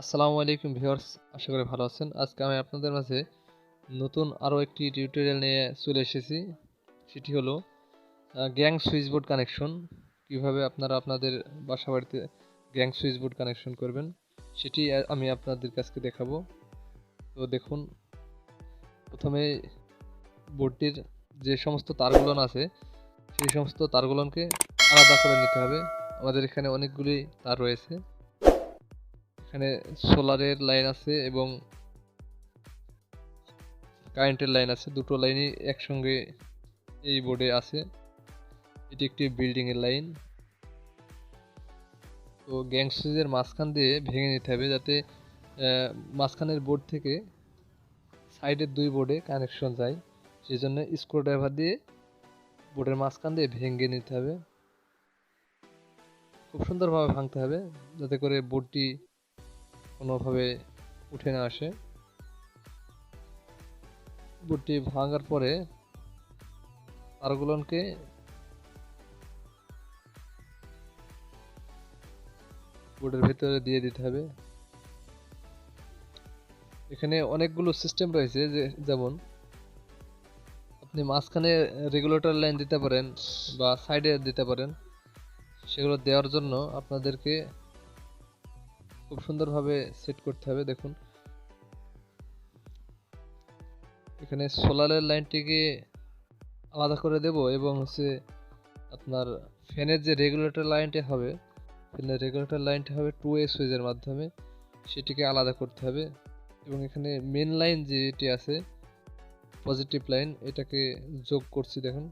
আসসালামু আলাইকুম ভিউয়ার্স, আশা করি ভালো আছেন। আজকে আমি আপনাদের মাঝে নতুন আরও একটি টিউটোরিয়াল নিয়ে চলে এসেছি। সেটি হলো গ্যাং সুইচবোর্ড কানেকশন। কিভাবে আপনারা আপনাদের বাসাবাড়িতে গ্যাং সুইচবোর্ড কানেকশন করবেন সেটি আমি আপনাদের কাছে দেখাবো। তো দেখুন, প্রথমে বোর্ডটির যে সমস্ত তারগুলো আছে সেই সমস্ত তারগুলোকে আলাদা করে নিতে হবে। আমাদের এখানে অনেকগুলি তার রয়েছে। এখানে সোলারের লাইন আছে এবং কারেন্টের লাইন আছে, দুটো লাইনই একসঙ্গে এই বোর্ডে আছে। এটি একটি বিল্ডিং এর লাইন। তো গ্যাং সুইচের মাঝখান দিয়ে ভেঙে নিতে হবে যাতে মাঝখানের বোর্ড থেকে সাইডের দুই বোর্ডে কানেকশন যায়। সেই জন্য স্ক্রু ড্রাইভার দিয়ে বোর্ডের মাঝখান দিয়ে ভেঙে নিতে হবে। খুব সুন্দরভাবে ভাঙতে হবে যাতে করে বোর্ডটি কোনোভাবে উঠে না আসে। বোর্ডটি ভাঙার পরে তারগুলোকে বোর্ডের ভেতরে দিয়ে দিতে হবে। এখানে অনেকগুলো সিস্টেম রয়েছে, যেমন আপনি মাঝখানে রেগুলেটর লাইন দিতে পারেন বা সাইডে দিতে পারেন। সেগুলো দেওয়ার জন্য আপনাদেরকে খুব সুন্দরভাবে সেট করতে হবে। দেখুন, এখানে সোলারের লাইনটিকে আলাদা করে দেব এবং আপনার ফ্যানের যে রেগুলেটর লাইনটি হবে, ফ্যানের রেগুলেটর লাইনটি হবে 2A সুইচের মাধ্যমে, সেটিকে আলাদা করতে হবে। এবং এখানে মেন লাইন যেটি আছে পজিটিভ লাইন, এটাকে যোগ করছি। দেখুন,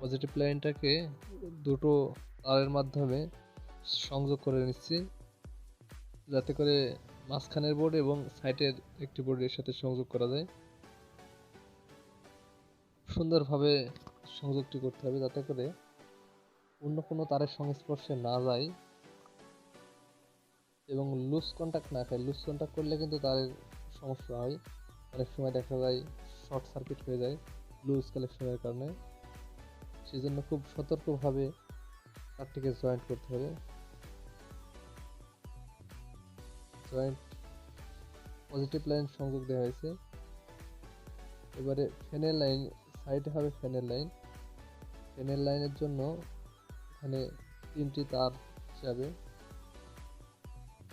পজিটিভ লাইনটাকে দুটো তারের মাধ্যমে সংযোগ করে নিচ্ছি যাতে করে মাঝখানের বোর্ড এবং সাইডের একটি বোর্ডের সাথে সংযোগ করা যায়। সুন্দরভাবে সংযোগটি করতে হবে যাতে করে অন্য কোনো তারের সংস্পর্শে না যায় এবং লুজ কন্টাক্ট না খায়। লুজ কন্টাক্ট করলে কিন্তু তারের সমস্যা হয়। অনেক সময় দেখা যায় শর্ট সার্কিট হয়ে যায় লুজ কালেকশনের কারণে। সেই জন্য খুব সতর্কভাবে তারটিকে জয়েন্ট করতে হবে। জয়েন্ট পজিটিভ লাইন সংযোগ দেওয়া হয়েছে। এবারে ফ্যানের লাইন সাইডে হবে ফ্যানের লাইন। ফ্যানের লাইনের জন্য এখানে 3টি তার যাবে।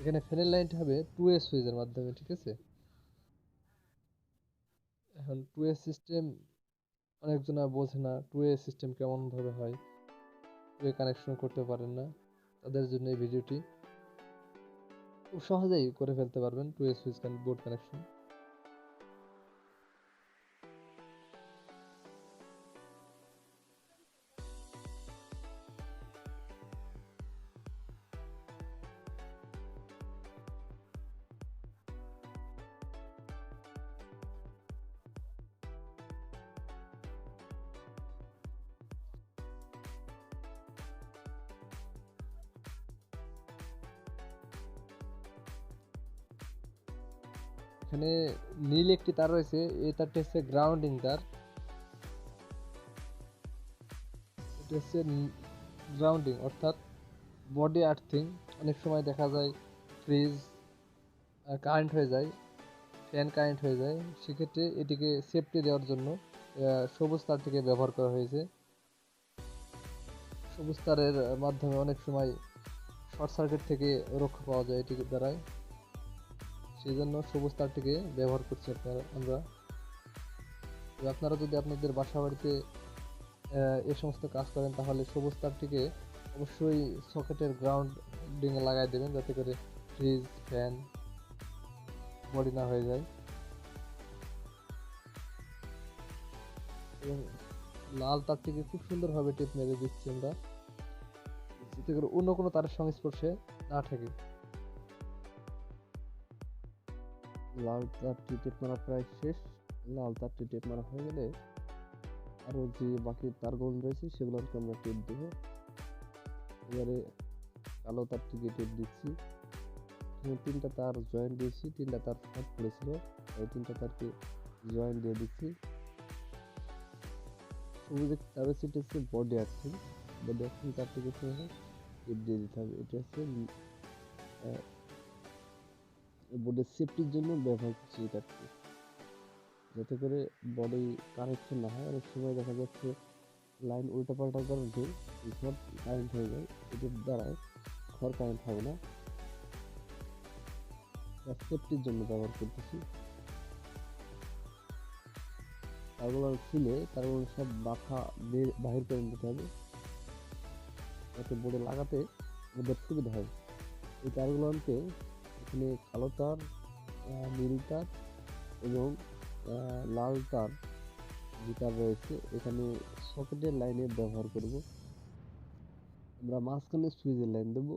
এখানে ফ্যানের লাইনটা হবে 2A সুইচের মাধ্যমে, ঠিক আছে। এখন 2A সিস্টেম অনেকজনা বোঝে না 2A সিস্টেম কেমন ভাবে হয়, 2A কানেকশন করতে পারেন না, তাদের জন্য এই ভিডিওটি। খুব সহজেই করে ফেলতে পারবেন 2A সুইচ বোর্ড কানেকশন। এখানে নীল একটি তার রয়েছে, এই তারটি হচ্ছে গ্রাউন্ডিং তার। এটা হচ্ছে গ্রাউন্ডিং অর্থাৎ বডি আর্থিং। অনেক সময় দেখা যায় ফ্রিজ কারেন্ট হয়ে যায়, ফ্যান কারেন্ট হয়ে যায়, সেক্ষেত্রে এটিকে সেফটি দেওয়ার জন্য সবুজ তারটিকে ব্যবহার করা হয়েছে। সবুজ তারের মাধ্যমে অনেক সময় শর্ট সার্কিট থেকে রক্ষা পাওয়া যায় এটির দ্বারাই। সেই জন্য সবুজ তারটিকে ব্যবহার করছি আমরা। আপনারা যদি আপনাদের বাসা বাড়িতে এ সমস্ত কাজ করেন তাহলে সবুজ তারটিকে অবশ্যই সকেটের গ্রাউন্ডিং এ লাগাই দেবেন যাতে করে ফ্রিজ ফ্যান বডি না হয়ে যায়। এবং লাল তারটিকে খুব সুন্দরভাবে টেপ মেরে দিচ্ছি আমরা যাতে করে অন্য কোনো তারের সংস্পর্শে না থাকে। লাল তারটি টেপ মারা প্রায় শেষ। লাল তারটি টেপ মারা হয়ে গেলে আরো যে বাকি তারগুলো রয়েছে সেগুলোকে আমরা টেপ দেবো। এবারে কালো তারটিকে টেপ দিচ্ছি। 3টা তার জয়েন্ট দিয়েছি, 3টা তার শর্ট পড়েছিল, এই 3টা তারকে জয়েন্ট দিয়ে দিচ্ছি। সবুজ তারের সেট হচ্ছে বডি আর্থিং। বডি আর্থিং তারটিকে টেপ দিয়ে দিতে হবে। এটা হচ্ছে বোর্ডের সেফটির জন্য ব্যবহার করছি এই তারটি, যাতে করে বডি কানেকশন না হয়। অনেক সময় দেখা যাচ্ছে লাইন উল্টাপাল্টার কারণে শর্ট কারেন্ট হয়ে যায়, এটার দ্বারায় খড় কারেন্ট হবে না, সেফটির জন্য ব্যবহার করতেছি। তারগুলো ছিলে তারগুলো সব মাথা বাহির করে নিতে হবে, যাতে বোর্ডে লাগাতে আমাদের সুবিধা হয়। এই তারগুলোকে এখানে কালো তার, নীল তার এবং লাল তার যে তার রয়েছে এখানে সকেটের লাইনে ব্যবহার করব। আমরা মাঝখানে সুইচের লাইন দেব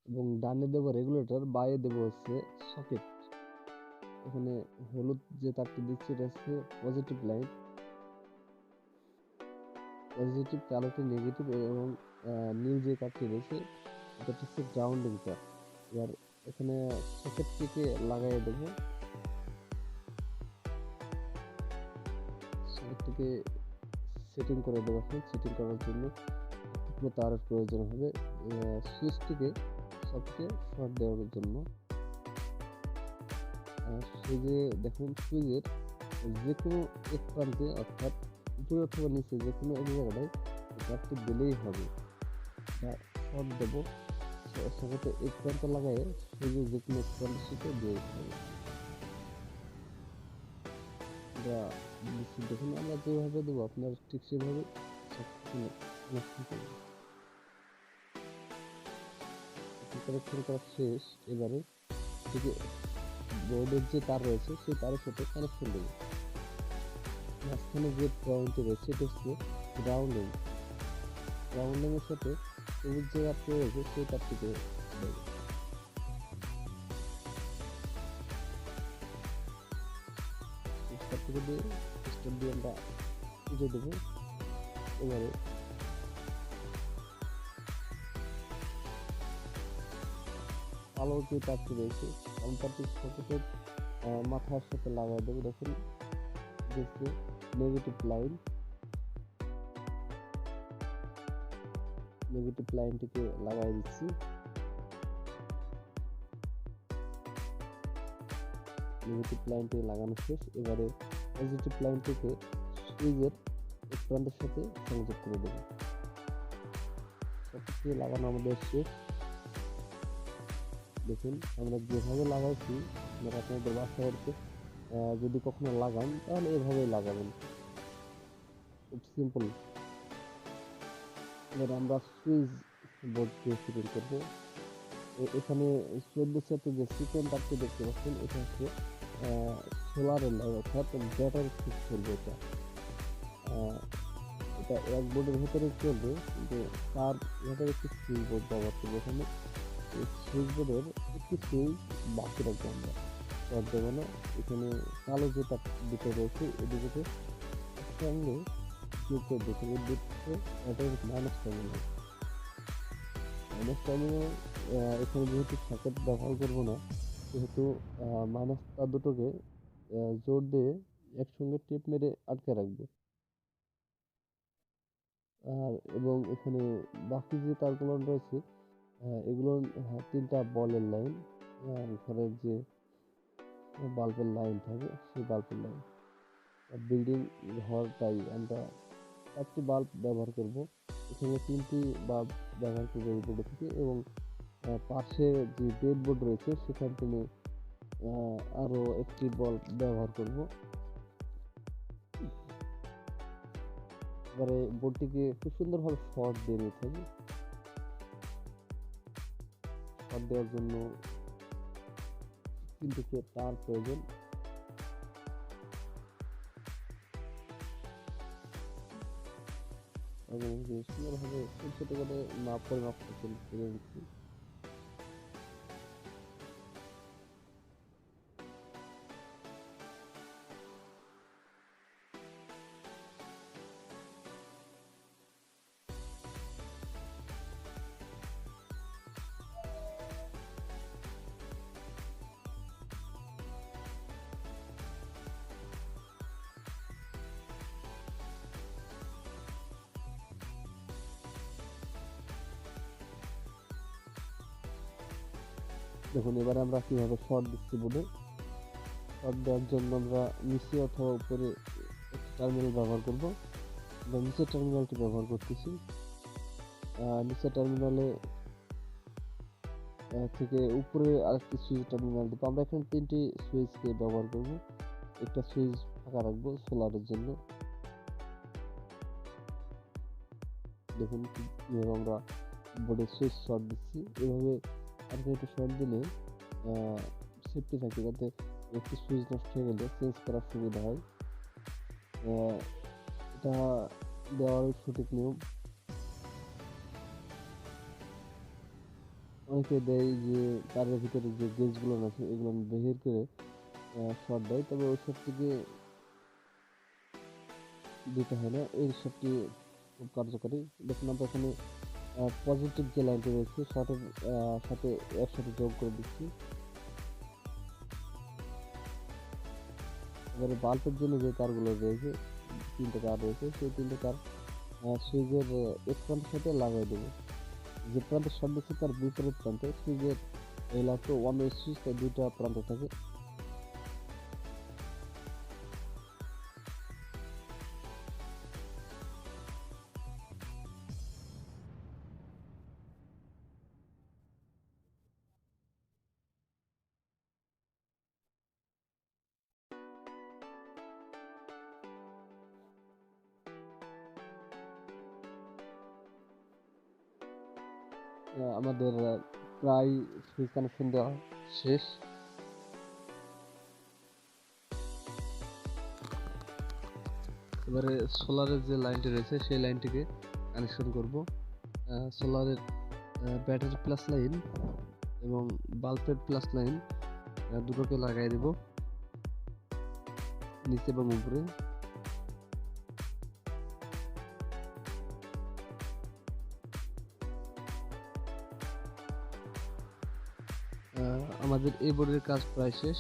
এবং ডানে দেব রেগুলেটর, বায়ে দেব হচ্ছে সকেট। এখানে হলুদ যে তারটি দিচ্ছি এটা হচ্ছে পজিটিভ লাইন, পজিটিভ, কালোটি নেগেটিভ এবং নীল যে তারটি রয়েছে এটা হচ্ছে গ্রাউন্ডিং তার। এবার এখানে সকেটটিকে লাগাই দেব, সকেটটিকে সেটিং করে দেবো। সেটিং করার জন্য টুকরো তারের প্রয়োজন হবে সুইচটিকে সবকে শর্ট দেওয়ার জন্য। সুইচে দেখুন, সুইচের যে কোনো এক প্রান্তে অর্থাৎ উপরে অথবা নিচে যে কোনো এক জায়গায় তারটি দিলেই হবে। শর্ট দেবো, সকেটে এক প্রান্ত লাগাই সুইচের যে কোনো এক প্রান্তের সাথে দিয়ে দিতে হবে। দেখুন আমরা যেভাবে দেবো আপনার ঠিক সেভাবে কানেকশন করবেন। কানেকশন করা শেষ। এবারে থেকে বোর্ডের যে তার রয়েছে সেই তারের সাথে কানেকশন দেবো। মাঝখানে যে পয়েন্টটি রয়েছে এটা হচ্ছে গ্রাউন্ডিং। গ্রাউন্ডিং এর সাথে সবুজ যে তারটি রয়েছে সেই তারটিকে দেবো। তারটিকে দিয়ে স্টেপ দিয়ে আমরা পুজো দেবো। এবারে আলো যে তারটি রয়েছে কারণ তারটি সকেটের মাথার সাথে লাগাই দেবো। দেখুন দেখছি নেগেটিভ লাইন, নেগেটিভ লাইনটিকে লাগাই দিচ্ছি। নেগেটিভ লাইনটি লাগানো শেষ। এবারে পজিটিভ লাইনটিকে সুইচের এক প্রান্তের সাথে সংযোগ করে দেব। সবকিছু লাগানো আমাদের শেষ। দেখুন আমরা যেভাবে লাগাইছি আপনারা আপনাদের বাসাবাড়িতে যদি কখনো লাগান তাহলে এভাবেই লাগাবেন, খুব সিম্পল। এবার আমরা সুইচ বোর্ড দিয়ে ফিটিং করবো। এখানে 14 সেটে যে সিকোয়েন্স তারটি দেখতে পাচ্ছেন এটা হচ্ছে সোলারের লাইন, অর্থাৎ ব্যাটারি সুইচ চলবে। এটা এক বোর্ডের ভেতরে চলবে, কিন্তু তার ভেতরে একটি সুইচ বোর্ড ব্যবহার করবো। এখানে এই সুইচ বোর্ডের একটি সুইচ বাকি রাখবো আমরা, শর্ট দেবো না। এখানে কালো যে তার দুটো রয়েছে এদিকে সঙ্গে যোগ করে দিতে হবে। দুটো ব্যাটারির মাইনাস টার্মিনাল, মাইনাস টার্মিনাল এখানে যেহেতু সকেট ব্যবহার করবো না সেহেতু মাইনাস তার দুটোকে জোর দিয়ে একসঙ্গে টেপ মেরে আটকে রাখবো। আর এবং এখানে বাকি যে তারগুলো রয়েছে এগুলো তিনটা বলের লাইন, ঘরের যে বাল্বের লাইন থাকে সেই বাল্বের লাইন। বিল্ডিং ঘরটাই আমরা চারটি বাল্ব ব্যবহার করব। এখানে তিনটি বাল্ব ব্যবহার করবো এই বোর্ড থেকে, এবং পাশে যে বেড বোর্ড রয়েছে সেখান থেকে আরো একটি বাল্ব ব্যবহার করব। এবারে বোর্ডটিকে খুব সুন্দরভাবে শর্ট দিয়ে নিতে হবে। শর্ট দেওয়ার জন্য তিনটিকে তার প্রয়োজন। এবং সুন্দরভাবে ছোট ছোট করে পরিমাপ করে নিচ্ছি। দেখুন এবারে আমরা কিভাবে শর্ট দিচ্ছি বোর্ডে। শর্ট দেওয়ার জন্য আমরা নিচে অথবা উপরে একটা টার্মিনাল ব্যবহার করব। আমরা নিচের টার্মিনালটি ব্যবহার করতেছি। নিচের টার্মিনালে থেকে উপরে আরেকটি সুইচ টার্মিনাল দেবো। আমরা এখানে 3টি সুইচকে ব্যবহার করব। একটা সুইচ ফাঁকা রাখবো সোলারের জন্য। দেখুন কিভাবে আমরা বোর্ডে সুইচ শর্ট দিচ্ছি। এভাবে আপনি একটা শর্ট দিলে সেফটি থাকে, যাতে একটি সুইচ নষ্ট হয়ে গেলে চেঞ্জ করার সুবিধা হয়। এটা দেওয়ার সঠিক নিয়ম। অনেকে দেয় যে তারের ভিতরে যে গেজগুলো আছে এগুলো বের করে শর্ট দেয়, তবে ওই শর্টটিকে দিতে হয় না। এই শর্টটি খুব কার্যকরী। দেখুন আমরা এখানে পজিটিভ যে লাইনটি রয়েছে শর্টের সাথে একসাথে যোগ করে দিচ্ছি। এবারে বাল্বের জন্য যে তারগুলো রয়েছে, 3টে তার রয়েছে, সেই 3টে তার সুইচের এক প্রান্তের সাথে লাগাই দেবো। যে প্রান্তে শর্ট দিচ্ছে তার বিপরীত প্রান্তে সুইচের এই লাইনটা ওয়ান ওয়ে সুইচ, তাই 2টা প্রান্ত থাকে। আমাদের প্রায় সুইচ কানেকশন দেওয়া শেষ। এবারে সোলারের যে লাইনটি রয়েছে সেই লাইনটিকে কানেকশন করব। সোলারের ব্যাটারি প্লাস লাইন এবং বাল্বের প্লাস লাইন দুটোকে লাগাই দেব নিচে এবং উপরে। আমাদের এই বোর্ডের কাজ প্রায় শেষ।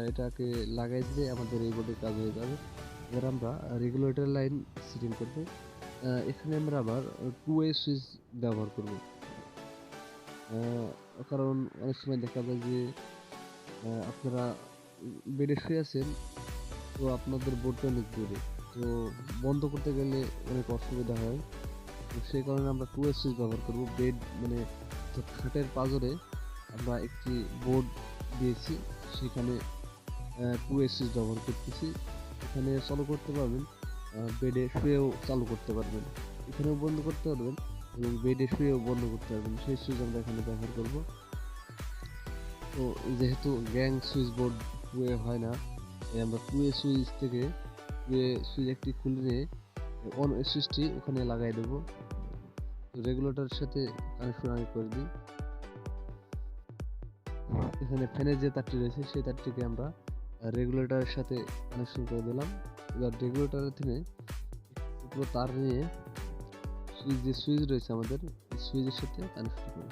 এটাকে লাগাই দিলে আমাদের এই বোর্ডের কাজ হয়ে যাবে। এবার আমরা রেগুলেটর লাইন সেটিং করব। এখানে আমরা আবার 2 ওয়ে সুইচ ব্যবহার করব, কারণ অনেক সময় দেখা যায় যে আপনারা বেডে শুয়ে আছেন, তো আপনাদের বোর্ডটা অনেক দূরে, তো বন্ধ করতে গেলে অনেক অসুবিধা হয়। তো সেই কারণে আমরা 2 ওয়ে সুইচ ব্যবহার করব। বেড মানে খাটের পাঁজরে আমরা একটি বোর্ড দিয়েছি, সেখানে 2 ওয়ে সুইচ ব্যবহার করতেছি। এখানে চালু করতে পারবেন, বেডে শুয়েও চালু করতে পারবেন, এখানেও বন্ধ করতে পারবেন এবং বেডে শুয়েও বন্ধ করতে পারবেন। সেই সুইচ আমরা এখানে ব্যবহার করব। তো যেহেতু গ্যাং সুইচ বোর্ড 2 ওয়ে হয় না, আমরা 2 ওয়ে সুইচ থেকে 2 ওয়ে সুইচ একটি খুলে নিয়ে 1 ওয়ে সুইচটি ওখানে লাগাই দেবো। রেগুলেটরের সাথে কানেকশন আমি করে দিই। এখানে ফ্যানের যে তারটি রয়েছে সেই তারটিকে আমরা রেগুলেটরের সাথে কানেকশন করে দিলাম। এবার রেগুলেটরের থেকে পুরো তার নিয়ে যে সুইচ রয়েছে আমাদের সুইচের সাথে কানেকশন করব।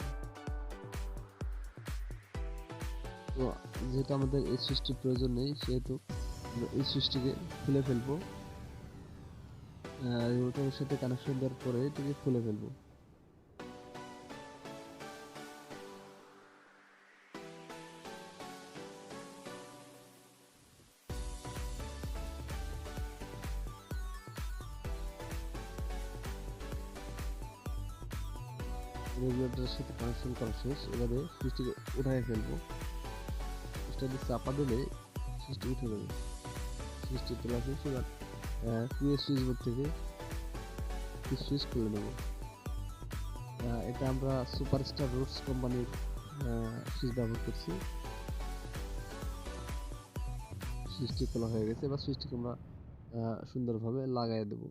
তো যেহেতু আমাদের এই সুইচটির প্রয়োজন নেই, সেহেতু আমরা এই সুইচটিকে খুলে ফেলবো। রেগুলেটরের সাথে কানেকশন দেওয়ার পরে এটিকে খুলে ফেলবো। রেগুলেটরের সাথে কানেকশন করা শেষ। এবারে সুইচটিকে উঠায় ফেলবো। সুইচটাকে চাপা দিলে সুইচটি উঠে যাবে। সুইচটি তোলা শেষ। এবার 2 ওয়ে সুইচ বোর্ড থেকে সুইচ খুলে নেব। এটা আমরা সুপারস্টার রুটস কোম্পানির সুইচ ব্যবহার করছি। সুইচটি খোলা হয়ে গেছে। এবার সুইচটিকে আমরা সুন্দরভাবে লাগাই দেব।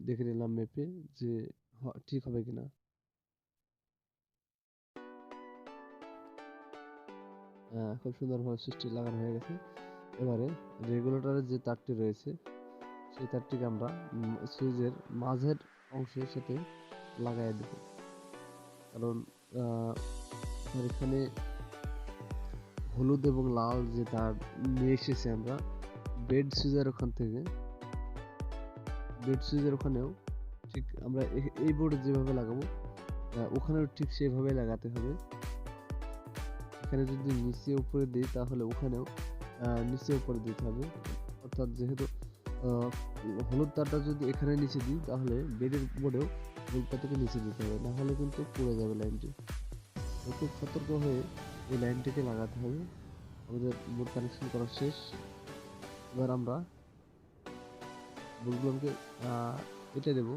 দেখে নিলাম মেপে যে ঠিক হবে কিনা। খুব সুন্দরভাবে সুইচটি লাগানো হয়ে গেছে। এবারে রেগুলেটরের যে তারটি রয়েছে সেই তারটিকে আমরা সুইচের মাঝের অংশের সাথে লাগাই দেব, কারণ এখানে হলুদ এবং লাল যে তার নিয়ে এসেছি আমরা বেড সুইচের ওখান থেকে, বেড সুইচের ওখানেও ঠিক আমরা এই বোর্ডে যেভাবে লাগাবো ওখানেও ঠিক সেভাবে লাগাতে হবে। এখানে যদি নিচে উপরে দিই তাহলে ওখানেও নিচে উপরে দিতে হবে। অর্থাৎ যেহেতু হলুদ তারটা যদি এখানে নিচে দিই তাহলে বেডের বোর্ডেও হলুদ তারটাকে নিচে দিতে হবে, না হলে কিন্তু পুড়ে যাবে লাইনটি। তো খুব সতর্ক হয়ে এই লাইনটিকে লাগাতে হবে। আমাদের বোর্ড কানেকশন করা শেষ। এবার আমরা বোর্ডগুলোকে কেটে দেবো।